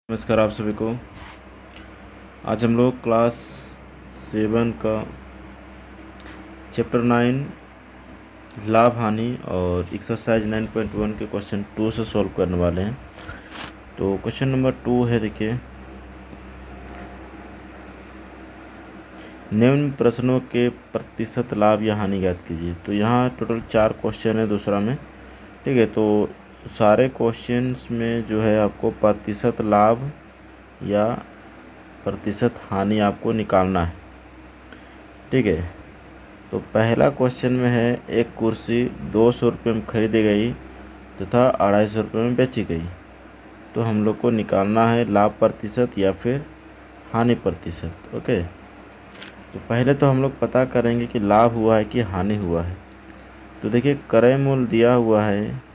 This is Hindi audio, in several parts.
नमस्कार आप सभी को। आज हम लोग क्लास 7 का चैप्टर 9 लाभ हानि और एक्सरसाइज 9.1 के क्वेश्चन 2 से सॉल्व करने वाले हैं। तो क्वेश्चन नंबर 2 है, देखिए, निम्न प्रश्नों के प्रतिशत लाभ या हानि ज्ञात कीजिए। तो यहाँ टोटल 4 क्वेश्चन है दूसरा में, ठीक है। तो सारे क्वेश्चंस में जो है आपको प्रतिशत लाभ या प्रतिशत हानि आपको निकालना है, ठीक है। तो पहला क्वेश्चन में है, एक कुर्सी 200 रुपये में खरीदी गई तथा 250 रुपये में बेची गई। तो हम लोग को निकालना है लाभ प्रतिशत या फिर हानि प्रतिशत। ओके, तो पहले तो हम लोग पता करेंगे कि लाभ हुआ है कि हानि हुआ है। तो देखिए, क्रय मूल्य दिया हुआ है,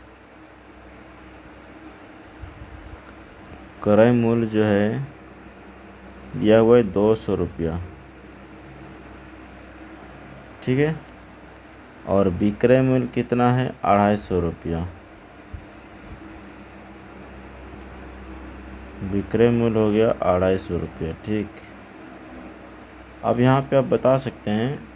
क्रय मूल्य जो है दिया हुआ है 200 रुपया, ठीक है। और विक्रय मूल्य कितना है, 250 रुपया। विक्रय मूल्य हो गया 250 रुपया, ठीक। अब यहाँ पे आप बता सकते हैं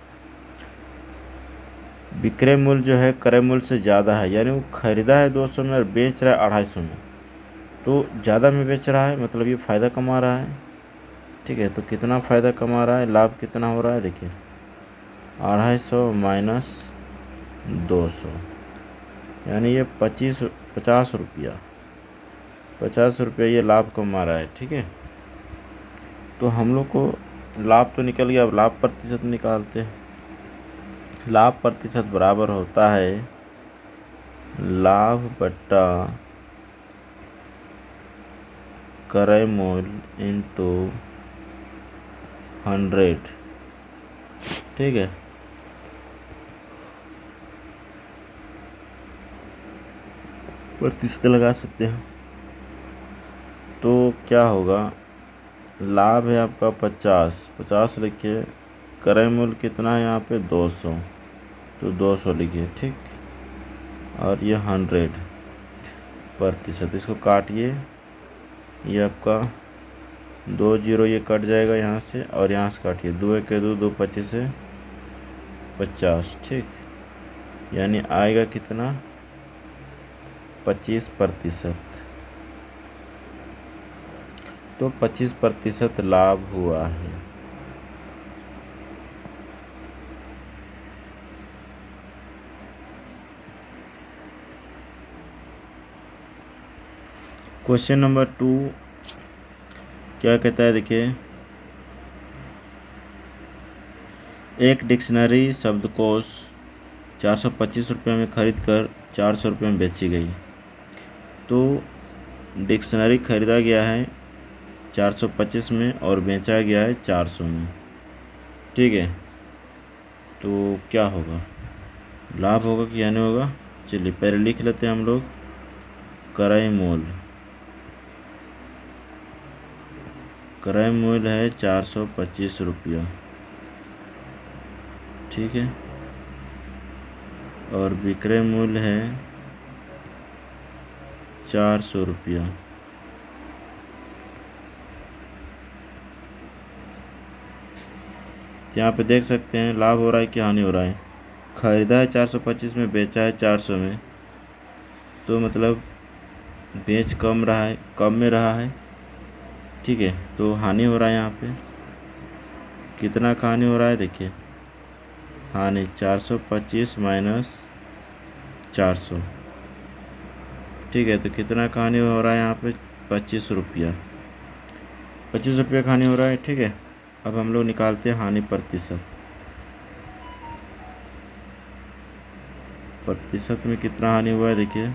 विक्रय मूल्य जो है क्रय मूल्य से ज़्यादा है, यानी वो खरीदा है 200 में और बेच रहा है 250 में, तो ज़्यादा में बेच रहा है, मतलब ये फ़ायदा कमा रहा है, ठीक है। तो कितना फ़ायदा कमा रहा है, लाभ कितना हो रहा है, देखिए 250 माइनस 200, यानी ये 50 रुपया, 50 रुपया ये लाभ कमा रहा है, ठीक है। तो हम लोग को लाभ तो निकल गया, अब लाभ प्रतिशत निकालते हैं। लाभ प्रतिशत बराबर होता है लाभ बट्टा क्रय मूल्य इंटू 100, ठीक है। प्रतिशत लगा सकते हैं। तो क्या होगा, लाभ है आपका 50 लिखिए, क्रय मूल्य कितना है यहाँ पे 200, तो 200 लिखिए, ठीक। और ये 100 प्रतिशत, इसको काटिए, ये आपका 2 0 ये कट जाएगा यहाँ से, और यहाँ से काटिए, 2 1 2 2 25 से 50, ठीक। यानी आएगा कितना, 25%। तो 25% लाभ हुआ है। क्वेश्चन नंबर 2 क्या कहता है, देखिए, एक डिक्शनरी शब्दकोश 425 रुपये में खरीद कर 400 रुपये में बेची गई। तो डिक्शनरी खरीदा गया है 425 में और बेचा गया है 400 में, ठीक है। तो क्या होगा, लाभ होगा कि हानि होगा। चलिए पहले लिख लेते हैं हम लोग, क्रय मूल्य, क्रय मूल्य है 425 रुपया, ठीक है। और विक्रय मूल्य है 400 रुपया। यहाँ पे देख सकते हैं लाभ हो रहा है कि हानि हो रहा है। खरीदा है 425 में, बेचा है 400 में, तो मतलब बेच कम रहा है, कम में रहा है, ठीक है। तो हानि हो रहा है, यहाँ पे कितना का हानि हो रहा है, देखिए हानि 425 माइनस 400, ठीक है। तो कितना का हानि हो रहा है यहाँ पे, 25 रुपया, 25 रुपया का हानि हो रहा है, ठीक है। अब हम लोग निकालते हैं हानि प्रतिशत। प्रतिशत में कितना हानि हुआ है, देखिए,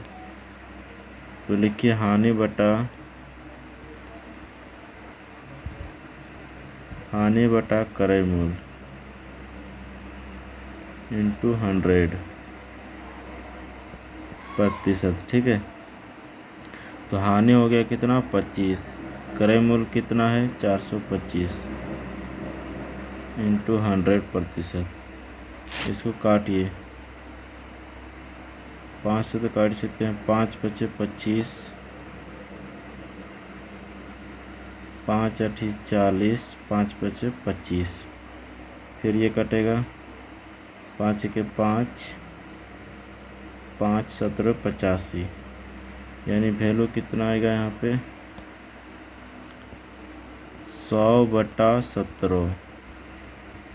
तो लिखिए हानि बटा क्रय मूल्य इंटू 100 प्रतिशत, ठीक है। तो हानि हो गया कितना, 25, क्रय मूल्य कितना है 425 इंटू 100 प्रतिशत। इसको काटिए, 5 से तो काट सकते हैं, 5 बचे 25, 5 8 40, 5 5 25, फिर ये कटेगा 5 के 5, 5 17 85, यानी वैल्यू कितना आएगा यहाँ पे 100/17।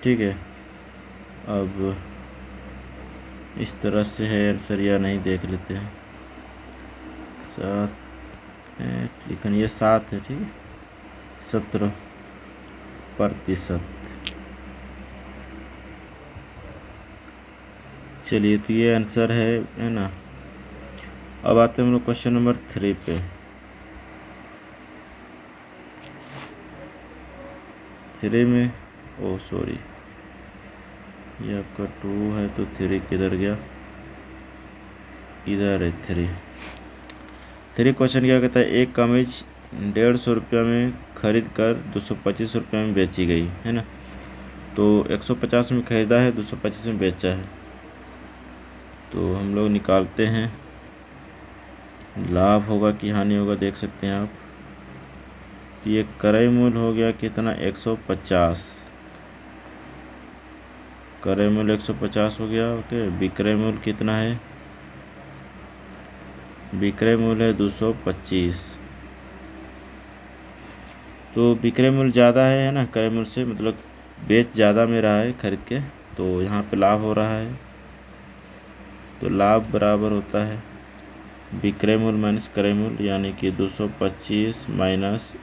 ठीक है, अब इस तरह से है आंसर या नहीं देख लेते हैं। 7 लेकिन ये 7 है, ठीक है, 17%। चलिए, तो ये आंसर है ना। अब आते हैं हम लोग क्वेश्चन नंबर 3 पे। थ्री में सॉरी, ये आपका 2 है तो 3 किधर गया, इधर है 3 क्वेश्चन क्या कहता है, एक कमीज 150 रुपया में खरीद कर 225 रुपये में बेची गई है ना। तो 150 में ख़रीदा है, 225 में बेचा है। तो हम लोग निकालते हैं लाभ होगा कि हानि होगा, देख सकते हैं आप। ये क्रय मूल्य हो गया कितना 150, क्रय मूल्य 150 हो गया। ओके, विक्रय मूल्य कितना है, विक्रय मूल्य है 225। तो विक्रय मूल्य ज़्यादा है ना क्रय मूल्य से, मतलब बेच ज़्यादा में रहा है खरीद के, तो यहाँ पे लाभ हो रहा है। तो लाभ बराबर होता है विक्रय मूल्य माइनस क्रय मूल्य, यानी कि 225 माइनस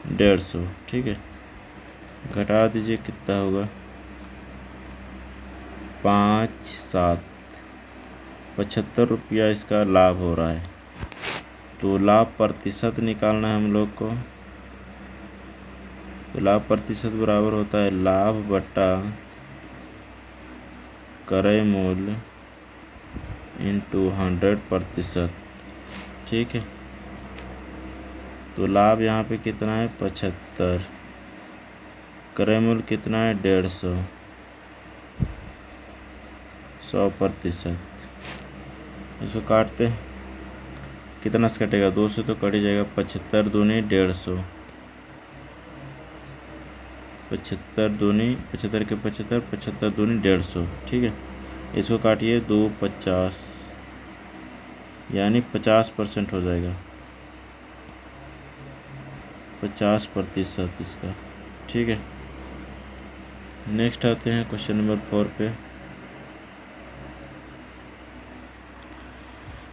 150। ठीक है, घटा दीजिए, कितना होगा 5 7 75 रुपया इसका लाभ हो रहा है। तो लाभ प्रतिशत निकालना है हम लोग को। तो लाभ प्रतिशत बराबर होता है लाभ बटा क्रय मूल्य इंटू 100%। ठीक है, तो लाभ यहाँ पे कितना है 75, क्रय मूल्य कितना है 150, 100%। इसको काटते हैं, कितना से कटेगा 2 से तो कट ही जाएगा। 75 दूनी 150, 75 दूनी 75 के 75, 75 दूनी 150। ठीक है, इसको काटिए 2 50, यानी 50% हो जाएगा, 50% इसका। ठीक है, नेक्स्ट आते हैं क्वेश्चन नंबर 4 पे।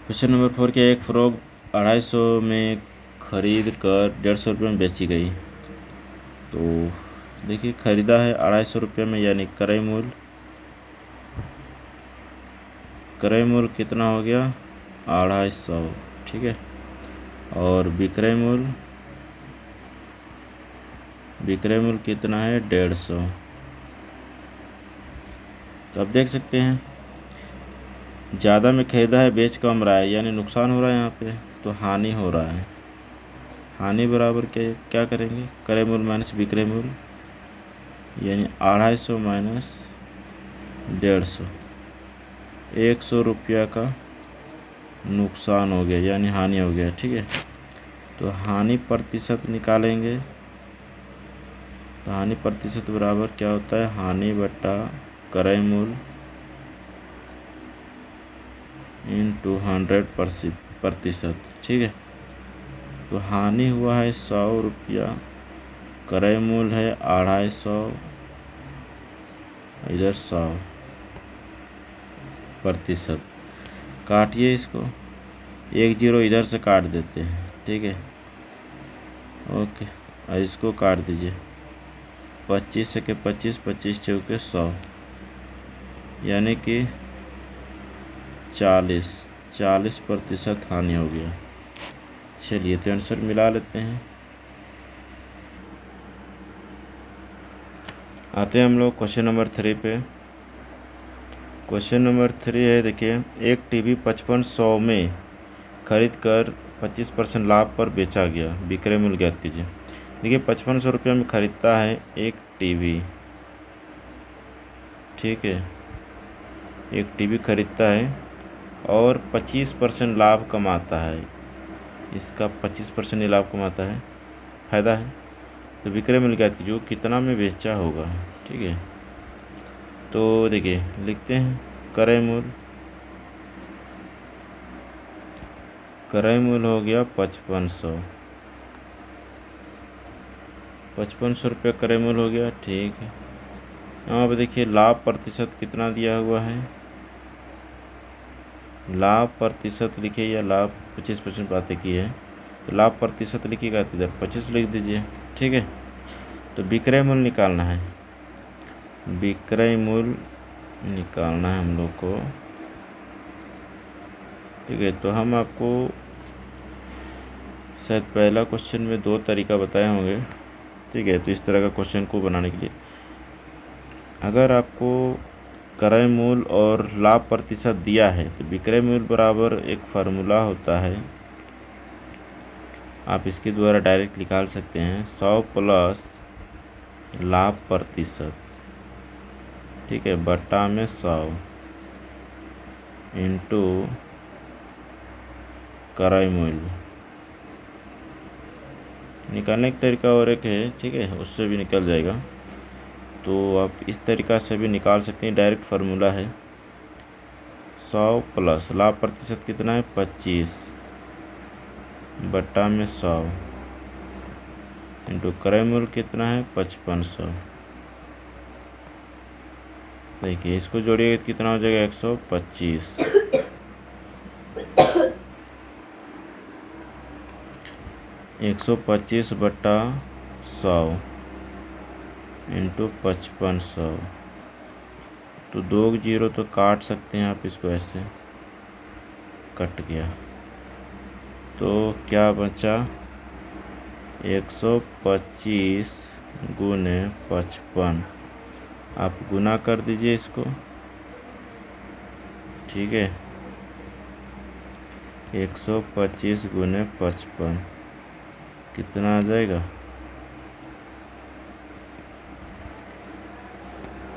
क्वेश्चन नंबर 4 के एक फ्रॉक 250 में खरीद कर 150 रुपये में बेची गई। तो देखिए, खरीदा है 250 रुपये में, यानी क्रय मूल्य कितना हो गया 250। ठीक है, और विक्रय मूल्य कितना है 150। तो आप देख सकते हैं ज़्यादा में ख़रीदा है, बेच कम रहा है, यानी नुकसान हो रहा है यहाँ पे, तो हानि हो रहा है। हानि बराबर क्या करेंगे, क्रय मूल्य माइनस विक्रय मूल्य, यानी 250 माइनस 150, 100 रुपया का नुकसान हो गया, यानी हानि हो गया। ठीक है, तो हानि प्रतिशत निकालेंगे। तो हानि प्रतिशत बराबर क्या होता है, हानि बटा क्रय मूल्य इंटू 100%। ठीक है, तो हानि हुआ है 100 रुपया, क्रय मूल्य है 250, इधर 100%। काटिए इसको, 1 0 इधर से काट देते हैं। ठीक है, ओके, और इसको काट दीजिए, 25 के 25, 25 चौके 100, यानी कि 40% हानि हो गया। चलिए, तो आंसर मिला लेते हैं। आते हैं हम लोग क्वेश्चन नंबर 3 पे। क्वेश्चन नंबर 3 है, देखिए, एक टीवी 5500 में खरीद कर 25% लाभ पर बेचा गया, विक्रय मूल्य ज्ञात कीजिए। देखिए, 5500 रुपये में खरीदता है एक टीवी। ठीक है, एक टीवी खरीदता है और 25% लाभ कमाता है, इसका 25% ही लाभ कमाता है। फ़ायदा है। तो विक्रय मूल्य ज्ञात कीजिए, कितना में बेचा होगा। ठीक है, तो देखिए लिखते हैं क्रय मूल्य। क्रय मूल्य हो गया 5500, 5500 रुपये क्रय मूल्य हो गया। ठीक है, यहाँ पर देखिए लाभ प्रतिशत कितना दिया हुआ है, लाभ प्रतिशत लिखिए या लाभ 25% बातें की है, तो लाभ प्रतिशत लिखिएगा तो इधर 25 लिख दीजिए। ठीक है, तो विक्रय मूल्य निकालना है, विक्रय मूल्य निकालना है हम लोग को। ठीक है, तो हम आपको शायद पहला क्वेश्चन में 2 तरीका बताए होंगे। ठीक है, तो इस तरह का क्वेश्चन को बनाने के लिए अगर आपको क्रय मूल्य और लाभ प्रतिशत दिया है तो विक्रय मूल्य बराबर एक फार्मूला होता है, आप इसके द्वारा डायरेक्ट निकाल सकते हैं 100 प्लस लाभ प्रतिशत। ठीक है, बट्टा में 100 इंटू क्रय मूल्य। निकालने का तरीका और एक है, ठीक है, उससे भी निकल जाएगा। तो आप इस तरीका से भी निकाल सकते हैं, डायरेक्ट फार्मूला है 100 प्लस लाभ प्रतिशत कितना है 25 बट्टा में 100 इंटू क्रय मूल्य कितना है 5500। देखिए इसको जोड़िएगा कितना हो जाएगा 125। 125 बट्टा 100 इंटू 5500। तो 2 0 तो काट सकते हैं आप, इसको ऐसे कट गया तो क्या बचा 125 गुने 55। आप गुना कर दीजिए इसको। ठीक है, 125 गुने 55 कितना आ जाएगा,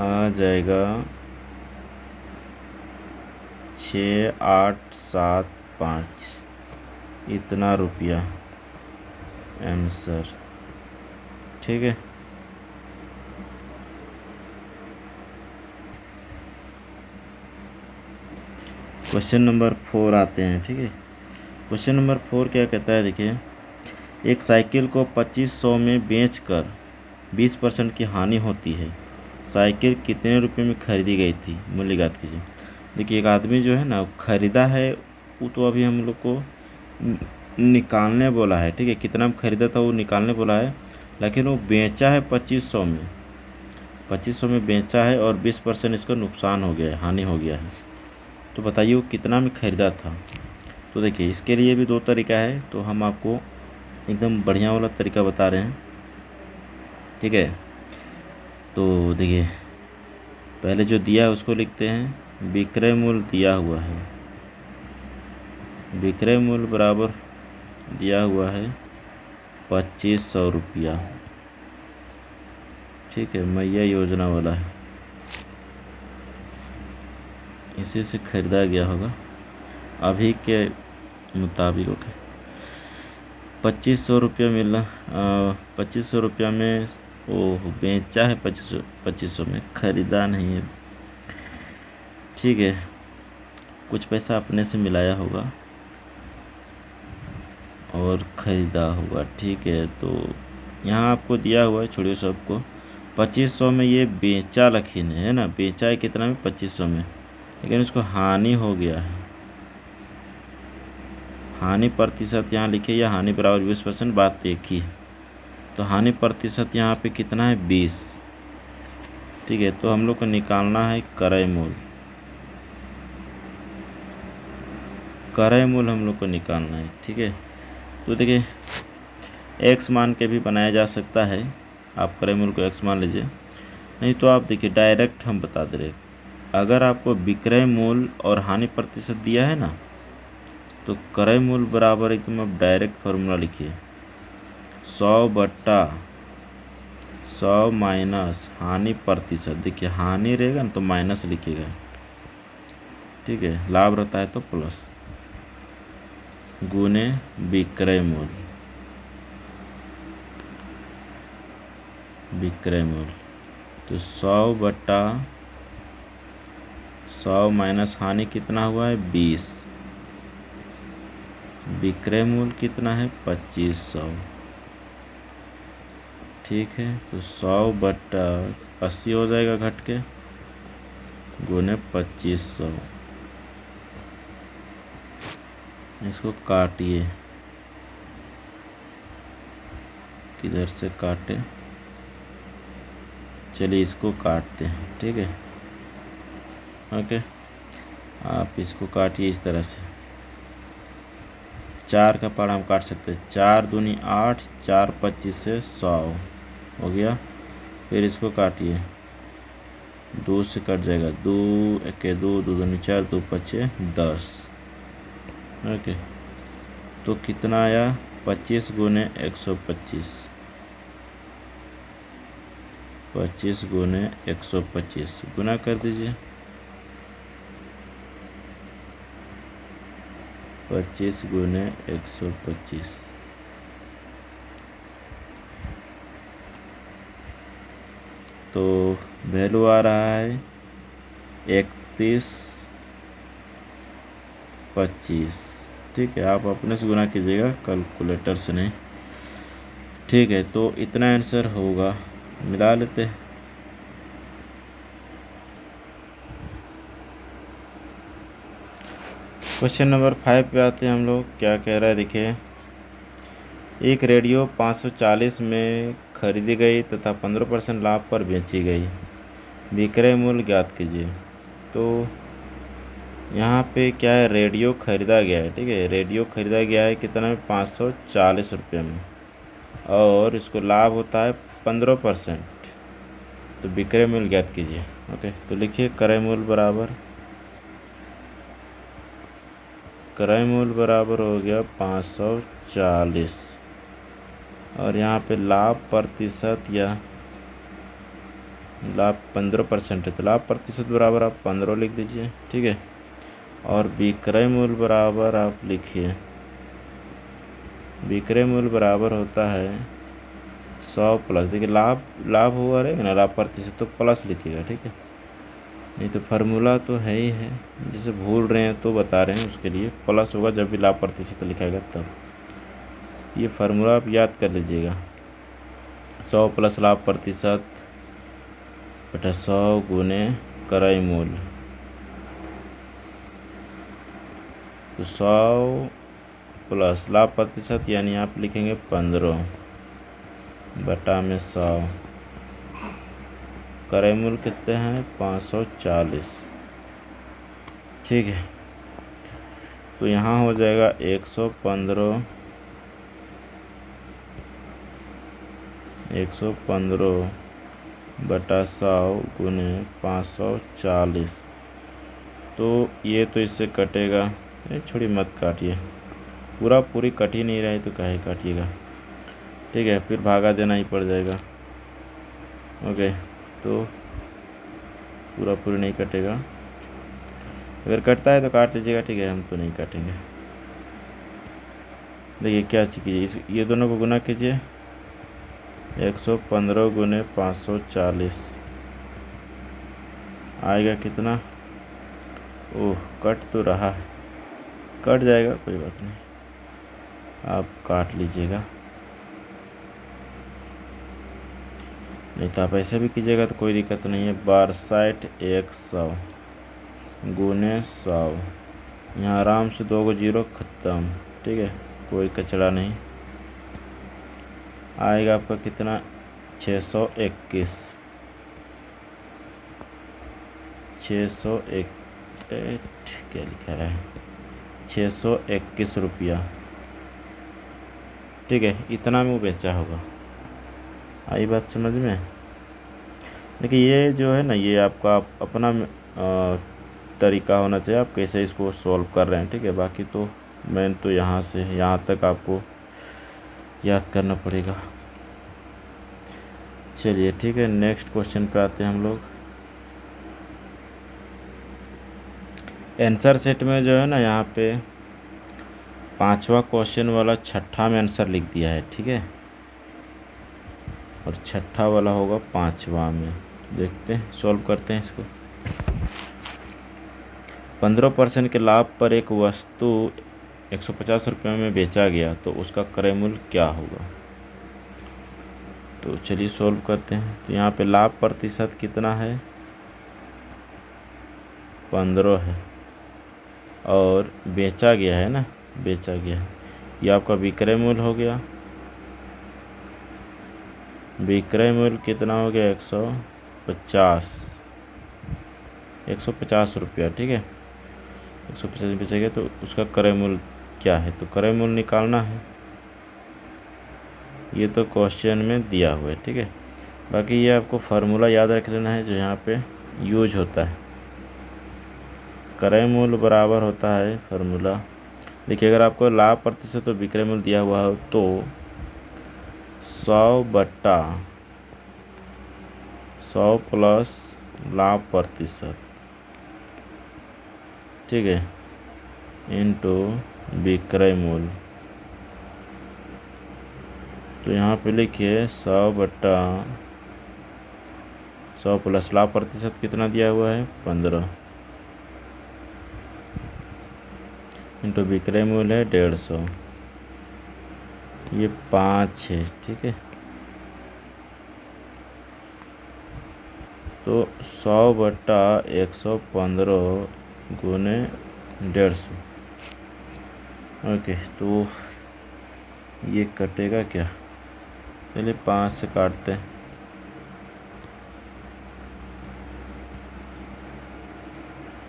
आ जाएगा 6875 इतना रुपया आंसर। ठीक है, क्वेश्चन नंबर 4 आते हैं। ठीक है, क्वेश्चन नंबर 4 क्या कहता है, देखिए एक साइकिल को 2500 में बेचकर 20% की हानि होती है, साइकिल कितने रुपए में खरीदी गई थी, मूल्य ज्ञात कीजिए। देखिए एक आदमी जो है ना खरीदा है, वो तो अभी हम लोग को निकालने बोला है। ठीक है, कितना में खरीदा था वो निकालने बोला है, लेकिन वो बेचा है 2500 में, 2500 में बेचा है और 20% इसका नुकसान हो गया है, हानि हो गया है। तो बताइए वो कितना में खरीदा था। तो देखिए इसके लिए भी 2 तरीका है, तो हम आपको एकदम बढ़िया वाला तरीका बता रहे हैं। ठीक है, तो देखिए पहले जो दिया है उसको लिखते हैं, विक्रय मूल्य दिया हुआ है, विक्रय मूल्य बराबर दिया हुआ है 2500 रुपया। ठीक है, मैया योजना वाला है, इसी से खरीदा गया होगा अभी के मुताबिक। ओके, 2500 रुपया मिला, 2500 रुपया में वो बेचा है, 2500 में खरीदा नहीं है। ठीक है, कुछ पैसा अपने से मिलाया होगा और ख़रीदा होगा। ठीक है, तो यहाँ आपको दिया हुआ है, छोड़िए सबको, 2500 में ये बेचा लखीन है ना, बेचा है कितना में 2500 में, लेकिन उसको हानि हो गया है। हानि प्रतिशत यहाँ लिखे या हानि बराबर 20%, बात एक ही है। तो हानि प्रतिशत यहाँ पे कितना है 20। ठीक है, तो हम लोग को निकालना है क्रय मूल्य, क्रय मूल्य हम लोग को निकालना है। ठीक है, तो देखिए x मान के भी बनाया जा सकता है, आप क्रय मूल्य को x मान लीजिए, नहीं तो आप देखिए डायरेक्ट हम बता दे रहे, अगर आपको विक्रय मूल्य और हानि प्रतिशत दिया है ना, तो क्रय मूल्य बराबर एकदम आप डायरेक्ट फार्मूला लिखिए 100 बट्टा 100 माइनस हानि प्रतिशत। देखिए हानि रहेगा ना तो माइनस लिखिएगा। ठीक है, लाभ रहता है तो प्लस, गुने विक्रय मूल्य। विक्रय मूल्य। तो 100 माइनस हानि कितना हुआ है 20। विक्रय मूल्य कितना है 2500। ठीक है, तो 100/80 हो जाएगा घट के, गुने 2500। इसको काटिए, किधर से काटे, चलिए इसको काटते हैं। ठीक है, ओके, आप इसको काटिए इस तरह से। 4 का पहाड़ा हम काट सकते हैं, 4 दूनी 8, 4 25 से 100 हो गया। फिर इसको काटिए, 2 से कट जाएगा, 2 1 2, 2 दूनी 4, 2 5 10। ओके, तो कितना आया 25 गुने 125, 25 गुने 125 गुना कर दीजिए, 25 गुने 125। तो वैल्यू आ रहा है 3125। ठीक है, आप अपने से गुना कीजिएगा, कैलकुलेटर से नहीं। ठीक है, तो इतना आंसर होगा, मिला लेते हैं। क्वेश्चन नंबर 5 पे आते हैं हम लोग। क्या कह रहा है देखिए, एक रेडियो 540 में खरीदी गई तथा 15% लाभ पर बेची गई, विक्रय मूल्य ज्ञात कीजिए। तो यहाँ पे क्या है, रेडियो खरीदा गया है। ठीक है, रेडियो खरीदा गया है कितना में 540 रुपये में, और इसको लाभ होता है 15%। तो विक्रय मूल्य ज्ञात कीजिए। ओके, तो लिखिए क्रय मूल्य बराबर हो गया 540, और यहाँ पे लाभ प्रतिशत या लाभ 15% है, तो लाभ प्रतिशत बराबर आप 15 लिख दीजिए। ठीक है, और विक्रय मूल्य बराबर आप लिखिए, विक्रय मूल्य बराबर होता है 100 प्लस, देखिए लाभ हुआ रहेगा ना, लाभ प्रतिशत, तो प्लस लिखिएगा। ठीक है, नहीं तो फार्मूला तो है ही है, जैसे भूल रहे हैं तो बता रहे हैं, उसके लिए प्लस होगा जब भी लाभ प्रतिशत लिखाएगा तब। ये फार्मूला आप याद कर लीजिएगा, 100 प्लस लाभ प्रतिशत बटा 100 गुने क्रय मूल्य। तो 100 प्लस लाभ प्रतिशत यानी आप लिखेंगे 15 बटा में 100, क्रय मूल्य कितने हैं 540। ठीक है, तो यहाँ हो जाएगा 115 बटा 100 गुने 540। तो ये तो इससे कटेगा, छोड़ी मत काटिए, पूरी कट ही नहीं रही तो काहे काटिएगा। ठीक है, फिर भागा देना ही पड़ जाएगा। ओके, तो पूरी नहीं कटेगा, अगर कटता है तो काट लीजिएगा। ठीक है, हम तो नहीं काटेंगे। देखिए क्या कीजिए, ये दोनों को गुना कीजिए, 115 गुने 540 आएगा कितना, ओह कट तो रहा है, कट जाएगा, कोई बात नहीं, आप काट लीजिएगा, नहीं तो आप ऐसे भी कीजिएगा तो कोई दिक्कत नहीं है। 62 100 गुने 100, यहाँ आराम से 2 जीरो ख़त्म। ठीक है, कोई कचरा नहीं, आएगा आपका कितना 621 क्या लिखा रहा है 621 रुपया। ठीक है, इतना में वो बेचा होगा, आई बात समझ में। देखिए ये जो है ना, ये आपका अपना तरीका होना चाहिए, आप कैसे इसको सॉल्व कर रहे हैं। ठीक है, बाकी तो मैं तो यहाँ से यहाँ तक आपको याद करना पड़ेगा। चलिए ठीक है, नेक्स्ट क्वेश्चन पे आते हैं हम लोग। आंसर सेट में जो है ना, यहाँ पे 5वां क्वेश्चन वाला 6ठा में आंसर लिख दिया है। ठीक है, और छठा वाला होगा 5वां में। देखते हैं, सॉल्व करते हैं इसको। 15% के लाभ पर एक वस्तु 150 रुपये में बेचा गया तो उसका क्रय मूल्य क्या होगा। तो चलिए सॉल्व करते हैं। तो यहाँ पे लाभ प्रतिशत कितना है, 15 है, और बेचा गया है ना, बेचा गया है, ये आपका विक्रय मूल्य हो गया। विक्रय मूल्य कितना हो गया, 150 रुपया, ठीक है। 150 बेचा गया तो उसका क्रय मूल्य क्या है, तो क्रय मूल्य निकालना है। ये तो क्वेश्चन में दिया हुआ है, ठीक है। बाकी ये आपको फार्मूला याद रख लेना है जो यहाँ पे यूज होता है। क्रय मूल्य बराबर होता है फार्मूला, देखिए अगर आपको लाभ प्रतिशत तो विक्रय मूल्य दिया हुआ हो तो 100 प्लस लाभ प्रतिशत, ठीक है, इनटू विक्रय मूल्य। तो यहाँ पे लिखिए 100 प्लस लाभ प्रतिशत कितना दिया हुआ है, 15, इंटू विक्रय मूल्य है 150, ये 5 है, ठीक है। तो 100/115 गुने 150, ओके। तो ये कटेगा क्या, चलिए 5 से काटते हैं।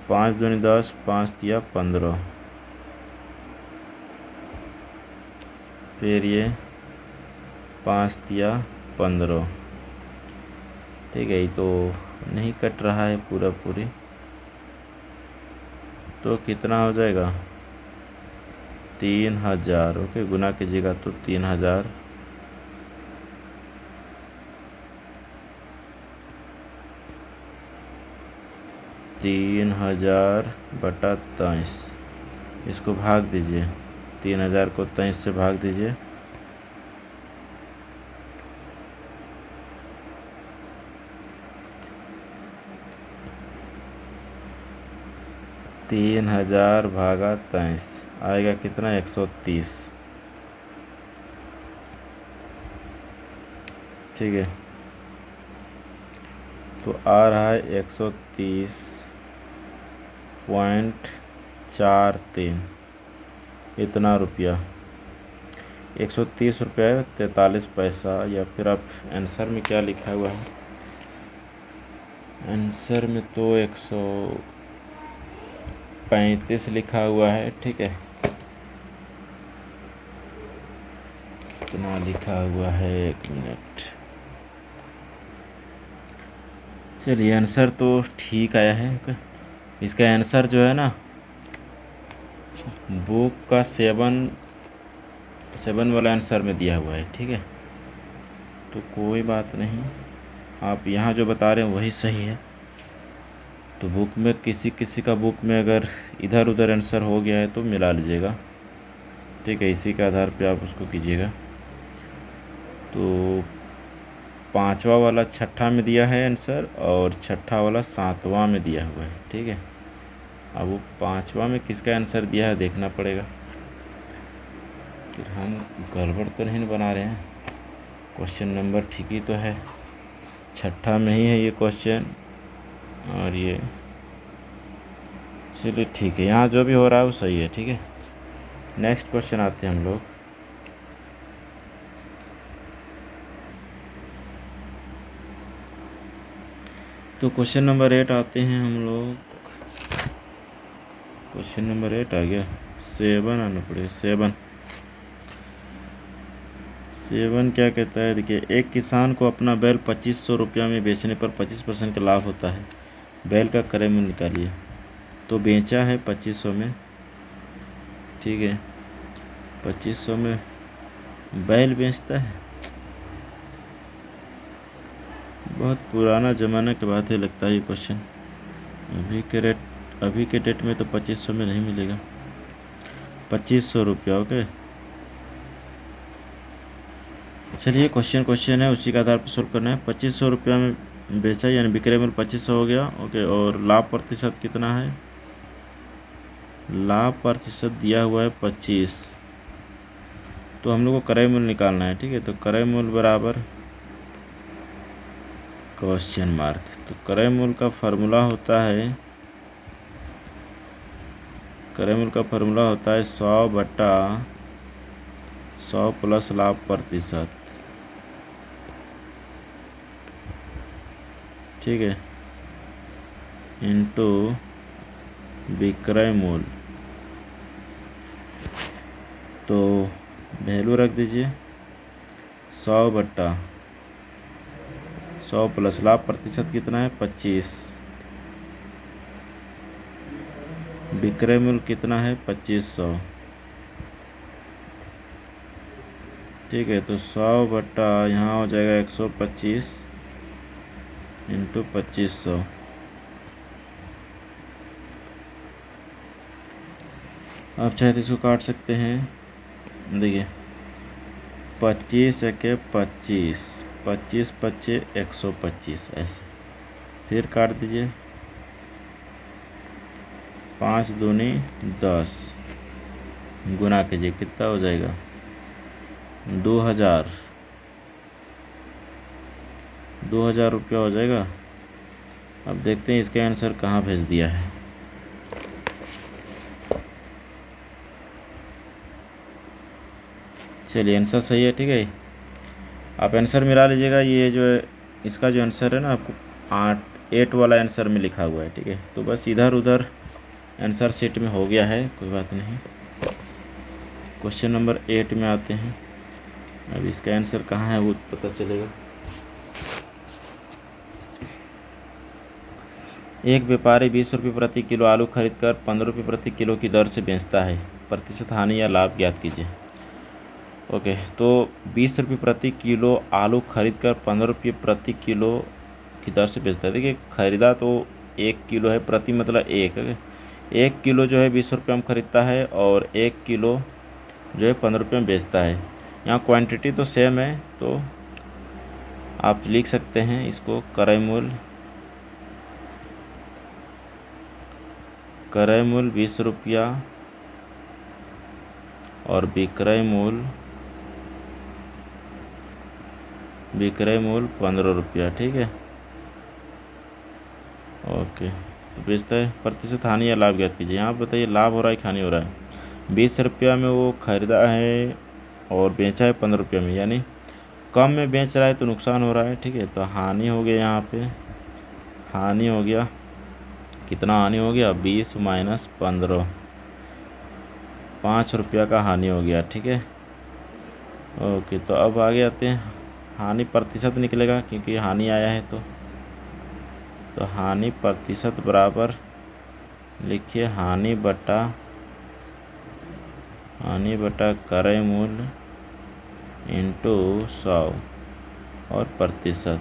5 दूनी 10, 5 दिया 15, फिर ये 5 दिया 15, ठीक है। ये तो नहीं कट रहा है पूरा पूरी, तो कितना हो जाएगा, 3000, ओके। गुना कीजिएगा तो 3000, बटा 23, इसको भाग दीजिए, 3000 को 23 से भाग दीजिए, तीन 3000 भागा 23 आएगा कितना, 130, ठीक है। तो आ रहा है 130.43 इतना रुपया, 130 रुपये 43 पैसा। या फिर आप आंसर में क्या लिखा हुआ है, आंसर में तो 135 लिखा हुआ है, ठीक है। कितना लिखा हुआ है, 1 मिनट, चलिए आंसर तो ठीक आया है। इसका आंसर जो है ना, बुक का 7 वाला आंसर में दिया हुआ है, ठीक है। तो कोई बात नहीं, आप यहाँ जो बता रहे हैं वही सही है। तो बुक में किसी का बुक में अगर इधर उधर आंसर हो गया है तो मिला लीजिएगा, ठीक है। इसी के आधार पे आप उसको कीजिएगा। तो 5वां वाला 6ठा में दिया है आंसर, और 6ठा वाला 7वां में दिया हुआ है, ठीक है। अब वो 5वां में किसका आंसर दिया है देखना पड़ेगा, फिर हम गड़बड़ तो नहीं बना रहे हैं। क्वेश्चन नंबर ठीक ही तो है, 6ठा में ही है ये क्वेश्चन, और ये चलिए ठीक है, यहाँ जो भी हो रहा है वो सही है, ठीक है। नेक्स्ट क्वेश्चन आते हैं हम लोग। तो क्वेश्चन नंबर 8 आते हैं हम लोग। क्वेश्चन नंबर 8 आ गया, 7 आना पड़ेगा। 7 क्या कहता है, देखिए एक किसान को अपना बैल 2500 रुपया में बेचने पर 25% का लाभ होता है, बैल का क्रय मूल्य निकालिए। तो बेचा है 2500 में, ठीक है। 2500 में बैल बेचता है, बहुत पुराना ज़माना के बात है लगता है ये क्वेश्चन। अभी के डेट में तो 2500 में नहीं मिलेगा। 2500 रुपया, ओके। चलिए क्वेश्चन है, उसी के आधार पर सोल्व करना है। 2500 रुपया में बेचा यानी विक्रय मूल्य 2500 हो गया। ओके, और लाभ प्रतिशत कितना है? लाभ प्रतिशत दिया हुआ है 25, तो हम लोग को क्रय मूल्य निकालना है। ठीक है, तो क्रय मूल्य बराबर क्वेश्चन मार्क। तो क्रय मूल्य का फार्मूला होता है, क्रय मूल्य का फार्मूला होता है 100/100 प्लस लाभ प्रतिशत। ठीक है, इंटू विक्रय मूल्य। तो वैल्यू रख दीजिए 100/100 प्लस लाभ प्रतिशत कितना है? 25। विक्रय मूल्य कितना है? 2500। ठीक है, तो 100/ यहाँ हो जाएगा 125 इंटू 2500। आप चाहे तो इसको काट सकते हैं। देखिए 25 एके 25, 25 25 125 ऐसे। फिर काट दीजिए 5 दूनी 10, गुना कीजिए, कितना हो जाएगा? 2000 रुपया हो जाएगा। अब देखते हैं इसका आंसर कहाँ भेज दिया है। चलिए आंसर सही है। ठीक है, आप आंसर मिला लीजिएगा। ये जो है इसका जो आंसर है ना, आपको 8 वाला आंसर में लिखा हुआ है। ठीक है, तो बस इधर उधर आंसर शीट में हो गया है, कोई बात नहीं। क्वेश्चन नंबर 8 में आते हैं। अब इसका आंसर कहाँ है वो पता चलेगा। एक व्यापारी 20 रुपये प्रति किलो आलू खरीदकर 15 रुपये प्रति किलो की दर से बेचता है। प्रतिशत हानि या लाभ ज्ञात कीजिए। ओके, तो 20 रुपये प्रति किलो आलू खरीदकर 15 रुपये प्रति किलो की दर से बेचता है। देखिए खरीदा तो 1 किलो है, प्रति मतलब 1 किलो जो है 20 रुपये में खरीदता है और 1 किलो जो है 15 रुपये में बेचता है। यहाँ क्वांटिटी तो सेम है, तो आप लिख सकते हैं इसको क्रय मूल्य 20 रुपया और विक्रय मूल्य 15 रुपया। ठीक है, ओके, तो बेचता है। प्रतिशत हानि या लाभ ज्ञात कीजिए। यहाँ बताइए लाभ हो रहा है कि हानि हो रहा है? 20 रुपया में वो खरीदा है और बेचा है 15 रुपया में, यानी कम में बेच रहा है तो नुकसान हो रहा है। ठीक है, तो हानि हो गया। यहाँ पे हानि हो गया, कितना हानि हो गया? 20 माइनस 15, 5 रुपया का हानि हो गया। ठीक है, ओके, तो अब आगे आते हैं। हानि प्रतिशत निकलेगा क्योंकि हानि आया है, तो हानि प्रतिशत बराबर लिखिए हानि बटा क्रय मूल्य इंटू 100 और प्रतिशत।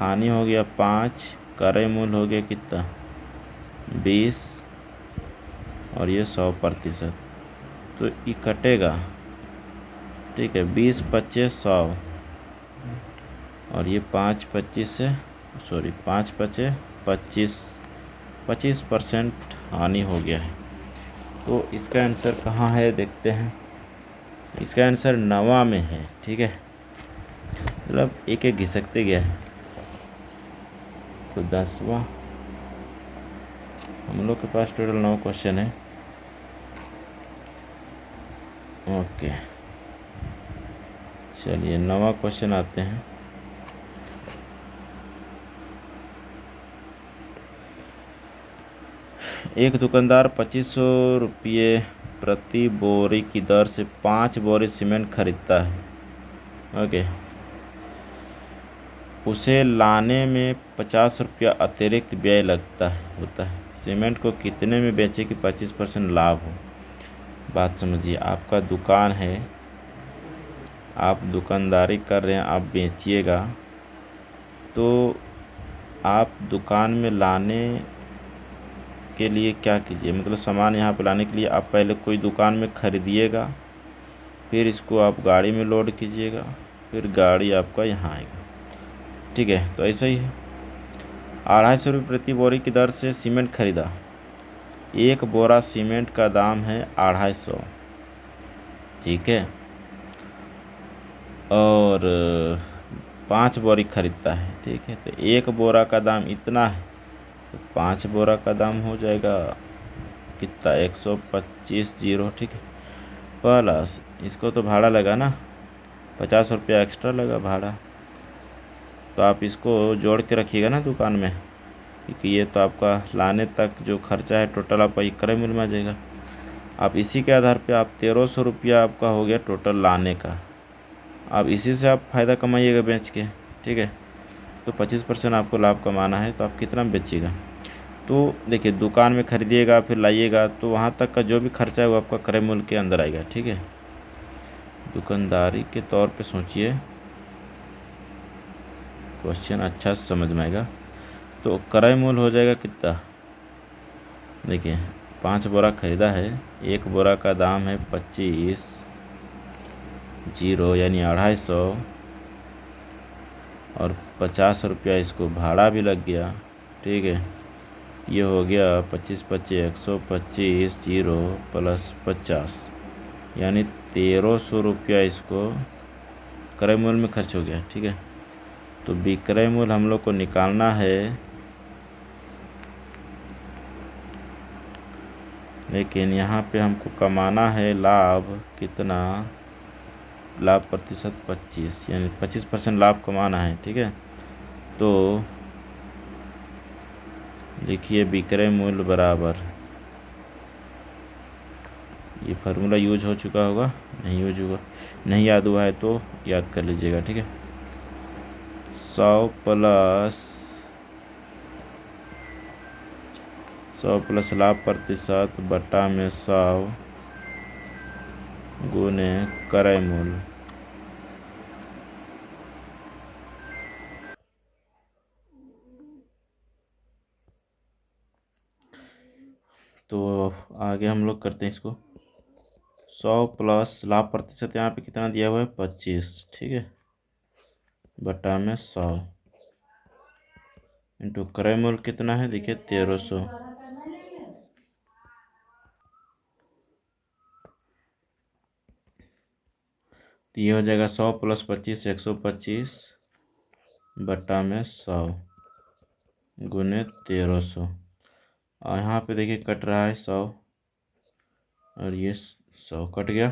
हानि हो गया 5, क्रय मूल्य हो गया कितना? 20 और ये 100%, तो ये कटेगा। ठीक है, 20 25 100 और ये 5 25 से 5 25 25% हानि हो गया है। तो इसका आंसर कहाँ है देखते हैं। इसका आंसर 9वां में है। ठीक है, मतलब एक एक घिसकते गया है। तो 10वां, हम लोग के पास टोटल 9 क्वेश्चन है। ओके, चलिए 9वां क्वेश्चन आते हैं। एक दुकानदार 2500 रुपये प्रति बोरी की दर से 5 बोरी सीमेंट खरीदता है। ओके, उसे लाने में 50 रुपया अतिरिक्त व्यय होता है। सीमेंट को कितने में बेचे कि 25% लाभ हो? बात समझिए, आपका दुकान है, आप दुकानदारी कर रहे हैं, आप बेचिएगा, तो आप दुकान में लाने के लिए क्या कीजिए, मतलब सामान यहाँ पे लाने के लिए आप पहले कोई दुकान में ख़रीदिएगा, फिर इसको आप गाड़ी में लोड कीजिएगा, फिर गाड़ी आपका यहाँ आएगा। ठीक है, तो ऐसा ही है। 250 रुपये प्रति बोरी की दर से सीमेंट खरीदा। एक बोरा सीमेंट का दाम है 250। ठीक है, और 5 बोरी खरीदता है। ठीक है, तो एक बोरा का दाम इतना है, तो 5 बोरा का दाम हो जाएगा कितना, 125 जीरो। ठीक है, प्लस इसको तो भाड़ा लगा ना, 50 रुपया एक्स्ट्रा लगा भाड़ा। तो आप इसको जोड़ के रखिएगा ना दुकान में, क्योंकि ये तो आपका लाने तक जो खर्चा है टोटल आपका इक्करे मिल में आ जाएगा। आप इसी के आधार पे आप 1300 रुपया आपका हो गया टोटल लाने का। अब इसी से आप फ़ायदा कमाइएगा बेच के। ठीक है, तो 25% आपको लाभ कमाना है, तो आप कितना में बेचिएगा। तो देखिए, दुकान में खरीदिएगा फिर लाइएगा, तो वहाँ तक का जो भी खर्चा है वो आपका क्रय मूल्य के अंदर आएगा। ठीक है, दुकानदारी के तौर पे सोचिए, क्वेश्चन अच्छा समझ में आएगा। तो क्रय मूल्य हो जाएगा कितना, देखिए 5 बोरा ख़रीदा है, एक बोरा का दाम है 25 जीरो यानी 250, और 50 रुपया इसको भाड़ा भी लग गया। ठीक है, ये हो गया 25 25 125 जीरो प्लस 50 यानी 1300 रुपया इसको क्रय मूल्य में खर्च हो गया। ठीक है, तो विक्रय मूल्य हम लोग को निकालना है, लेकिन यहाँ पे हमको कमाना है लाभ कितना, लाभ प्रतिशत 25 यानी 25% लाभ कमाना है। ठीक है, तो लिखिए विक्रय मूल्य बराबर, ये फार्मूला यूज हो चुका होगा, नहीं यूज हुआ, नहीं याद हुआ है तो याद कर लीजिएगा। ठीक है, 100 प्लस लाभ प्रतिशत बटा में 100 गुने क्रय मूल्य। तो आगे हम लोग करते हैं इसको, 100 प्लस लाभ प्रतिशत यहाँ पे कितना दिया हुआ है 25। ठीक है, बटा में 100 इंटू क्रय मूल्य कितना है, देखिए 1300। तो ये हो जाएगा 100 प्लस 25 125 बटा में 100 गुने 1300। और यहाँ पे देखिए कट रहा है 100, और ये 100 कट गया,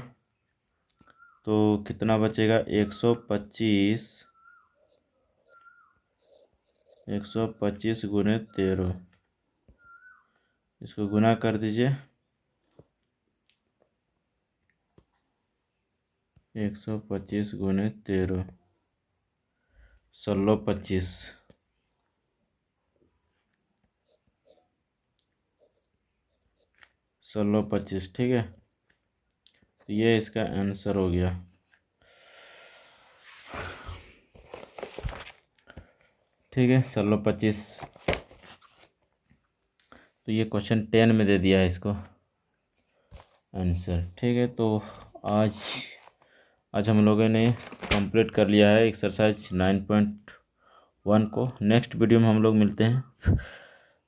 तो कितना बचेगा 125 गुने 13, इसको गुना कर दीजिए, 125 गुने 13 1625 1625। ठीक है, तो ये इसका आंसर हो गया। ठीक है, 1625। तो ये क्वेश्चन 10 में दे दिया है इसको आंसर। ठीक है, तो आज हम लोगों ने कंप्लीट कर लिया है एक्सरसाइज 9.1 को। नेक्स्ट वीडियो में हम लोग मिलते हैं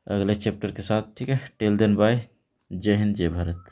अगले चैप्टर के साथ। ठीक है, टिल देन बाय, जय हिंद जय भारत।